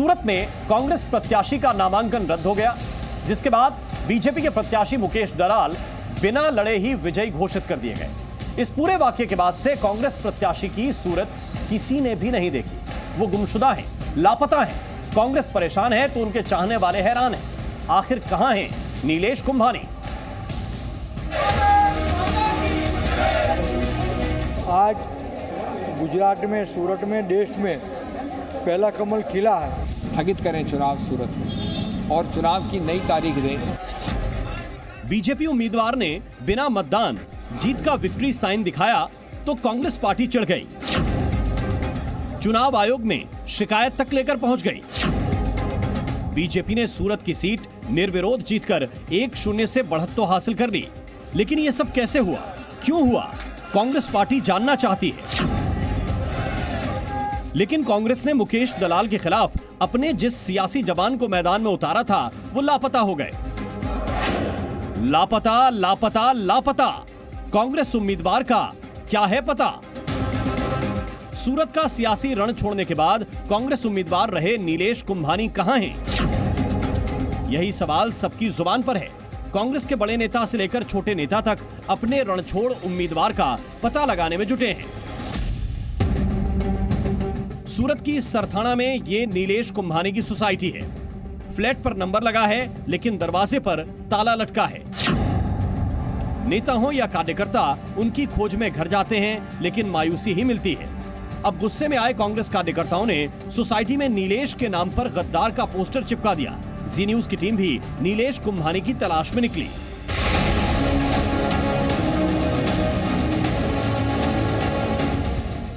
सूरत में कांग्रेस प्रत्याशी का नामांकन रद्द हो गया, जिसके बाद बीजेपी के प्रत्याशी मुकेश दलाल बिना लड़े ही विजयी घोषित कर दिए गए। इस पूरे वाकये के बाद से कांग्रेस प्रत्याशी की सूरत किसी ने भी नहीं देखी। वो गुमशुदा हैं, लापता हैं। कांग्रेस परेशान है तो उनके चाहने वाले हैरान हैं। आखिर कहां हैं नीलेश कुंभानी? आज गुजरात में, सूरत में, देश में पहला कमल खिला है। स्थगित करें चुनाव सूरत में और चुनाव की नई तारीख दें। बीजेपी उम्मीदवार ने बिना मतदान जीत का विक्ट्री साइन दिखाया तो कांग्रेस पार्टी चढ़ गई। चुनाव आयोग में शिकायत तक लेकर पहुंच गई। बीजेपी ने सूरत की सीट निर्विरोध जीतकर 1-0 से बढ़त तो हासिल कर ली, लेकिन यह सब कैसे हुआ, क्यों हुआ, कांग्रेस पार्टी जानना चाहती है। लेकिन कांग्रेस ने मुकेश दलाल के खिलाफ अपने जिस सियासी जवान को मैदान में उतारा था वो लापता हो गए। लापता लापता लापता। कांग्रेस उम्मीदवार का क्या है पता? सूरत का सियासी रण छोड़ने के बाद कांग्रेस उम्मीदवार रहे नीलेश कुंभानी कहां हैं? यही सवाल सबकी जुबान पर है। कांग्रेस के बड़े नेता से लेकर छोटे नेता तक अपने रणछोड़ उम्मीदवार का पता लगाने में जुटे हैं। सूरत की सरथाना में ये नीलेश कुंभानी की सोसाइटी है। फ्लैट पर नंबर लगा है, लेकिन दरवाजे पर ताला लटका है। नेता हो या कार्यकर्ता उनकी खोज में घर जाते हैं, लेकिन मायूसी ही मिलती है। अब गुस्से में आए कांग्रेस कार्यकर्ताओं ने सोसाइटी में नीलेश के नाम पर गद्दार का पोस्टर चिपका दिया। जी न्यूज की टीम भी नीलेश कुंभानी की तलाश में निकली।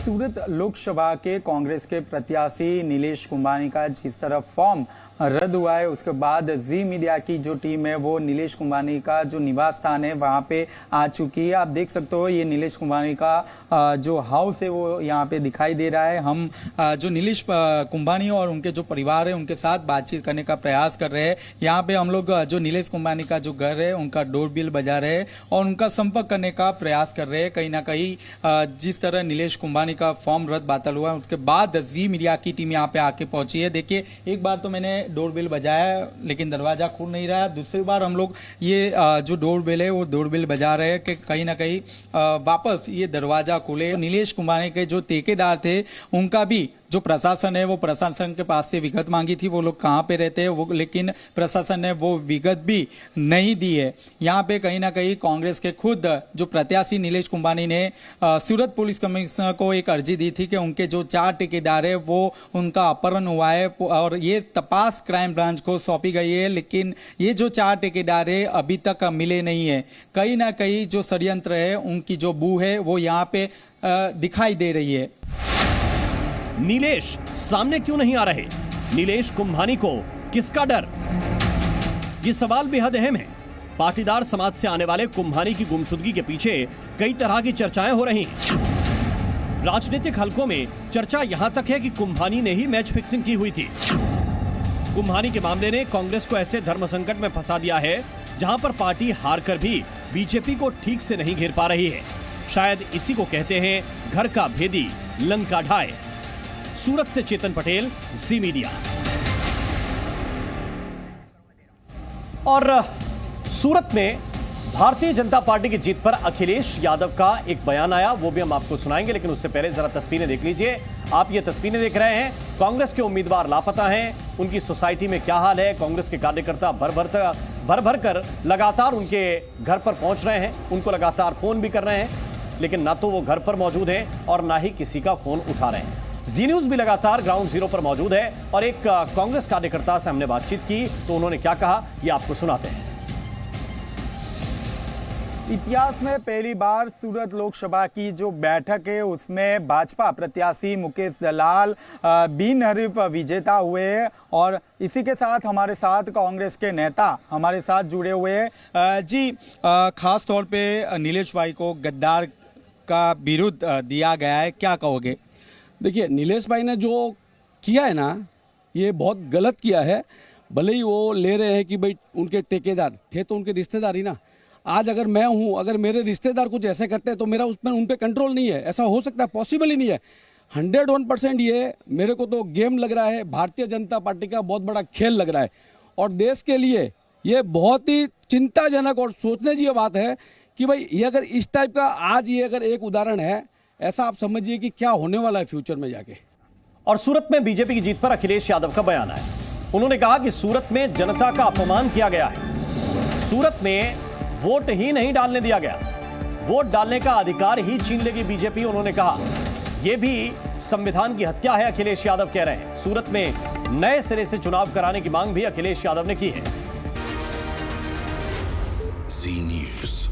सूरत लोकसभा के कांग्रेस के प्रत्याशी नीलेश कुंभानी का जिस तरह फॉर्म रद्द हुआ है, उसके बाद जी मीडिया की जो टीम है वो नीलेश कुंभानी का जो निवास स्थान है वहां पे आ चुकी है। आप देख सकते हो ये नीलेश कुंभानी का जो हाउस है वो यहाँ पे दिखाई दे रहा है। हम जो नीलेश कुंभानी और उनके जो परिवार है उनके साथ बातचीत करने का प्रयास कर रहे हैं। यहाँ पे हम लोग जो नीलेश कुंभानी का जो घर है उनका डोर बेल बजा रहे हैं और उनका संपर्क करने का प्रयास कर रहे हैं। कहीं ना कहीं जिस तरह नीलेश कुंभानी का फॉर्म रद्द बातल हुआ, उसके बाद जी मीडिया की टीम यहाँ पे आके पहुंची है। देखिए, एक बार तो मैंने डोरबेल बजाया लेकिन दरवाजा खुल नहीं रहा। दूसरी बार हम लोग ये जो डोरबेल है वो डोरबेल बजा रहे हैं कि कहीं ना कहीं वापस ये दरवाजा खुले। नीलेश कुंभानी के जो ठेकेदार थे उनका भी जो प्रशासन है वो प्रशासन के पास से विगत मांगी थी, वो लोग कहाँ पे रहते हैं वो, लेकिन प्रशासन ने वो विगत भी नहीं दी है। यहाँ पे कहीं ना कहीं कांग्रेस के खुद जो प्रत्याशी नीलेश कुंभानी ने सूरत पुलिस कमिश्नर को एक अर्जी दी थी कि उनके जो 4 ठेकेदार है वो उनका अपहरण हुआ है और ये तपास क्राइम ब्रांच को सौंपी गई है, लेकिन ये जो 4 ठेकेदार है अभी तक मिले नहीं है। कहीं ना कहीं जो षड्यंत्र है उनकी जो बू है वो यहाँ पे दिखाई दे रही है। नीलेश सामने क्यों नहीं आ रहे? नीलेश कुंभानी को किसका डर? ये सवाल बेहद अहम है। पाटीदार समाज से आने वाले कुंभानी की गुमशुदगी के पीछे कई तरह की चर्चाएं हो रही हैं। राजनीतिक हलकों में चर्चा यहां तक है कि कुंभानी ने ही मैच फिक्सिंग की हुई थी। कुंभानी के मामले ने कांग्रेस को ऐसे धर्म संकट में फंसा दिया है जहां पर पार्टी हारकर भी बीजेपी को ठीक से नहीं घेर पा रही है। शायद इसी को कहते हैं घर का भेदी लंका ढाए। सूरत से चेतन पटेल, जी मीडिया। और सूरत में भारतीय जनता पार्टी की जीत पर अखिलेश यादव का एक बयान आया, वो भी हम आपको सुनाएंगे, लेकिन उससे पहले जरा तस्वीरें देख लीजिए। आप ये तस्वीरें देख रहे हैं, कांग्रेस के उम्मीदवार लापता हैं। उनकी सोसाइटी में क्या हाल है? कांग्रेस के कार्यकर्ता भर भर कर लगातार उनके घर पर पहुंच रहे हैं, उनको लगातार फोन भी कर रहे हैं, लेकिन ना तो वो घर पर मौजूद है और ना ही किसी का फोन उठा रहे हैं। जी न्यूज भी लगातार ग्राउंड जीरो पर मौजूद है और एक कांग्रेस कार्यकर्ता से हमने बातचीत की तो उन्होंने क्या कहा ये आपको सुनाते हैं। इतिहास में पहली बार सूरत लोकसभा की जो बैठक है उसमें भाजपा प्रत्याशी मुकेश दलाल बिनहरीफ विजेता हुए और इसी के साथ हमारे साथ कांग्रेस के नेता हमारे साथ जुड़े हुए हैं। जी, खास तौर पे नीलेश भाई को गद्दार का विरुद्ध दिया गया है, क्या कहोगे? देखिए, नीलेश भाई ने जो किया है ना ये बहुत गलत किया है। भले ही वो ले रहे हैं कि भाई उनके ठेकेदार थे तो उनके रिश्तेदार ही ना। आज अगर मैं हूं, अगर मेरे रिश्तेदार कुछ ऐसे करते हैं तो मेरा उस पर उन पर कंट्रोल नहीं है। ऐसा हो सकता है? पॉसिबल ही नहीं है। 101% ये मेरे को तो गेम लग रहा है, भारतीय जनता पार्टी का बहुत बड़ा खेल लग रहा है और देश के लिए ये बहुत ही चिंताजनक और सोचने की बात है कि भाई ये अगर इस टाइप का आज ये अगर एक उदाहरण है, ऐसा आप समझिए कि क्या होने वाला है फ्यूचर में जाके। और सूरत में बीजेपी की जीत पर अखिलेश यादव का बयान आया। उन्होंने कहा कि सूरत में जनता का अपमान किया गया है, सूरत में वोट ही नहीं डालने दिया गया, वोट डालने का अधिकार ही छीन लेगी बीजेपी। उन्होंने कहा यह भी संविधान की हत्या है, अखिलेश यादव कह रहे हैं। सूरत में नए सिरे से चुनाव कराने की मांग भी अखिलेश यादव ने की है। जी न्यूज़।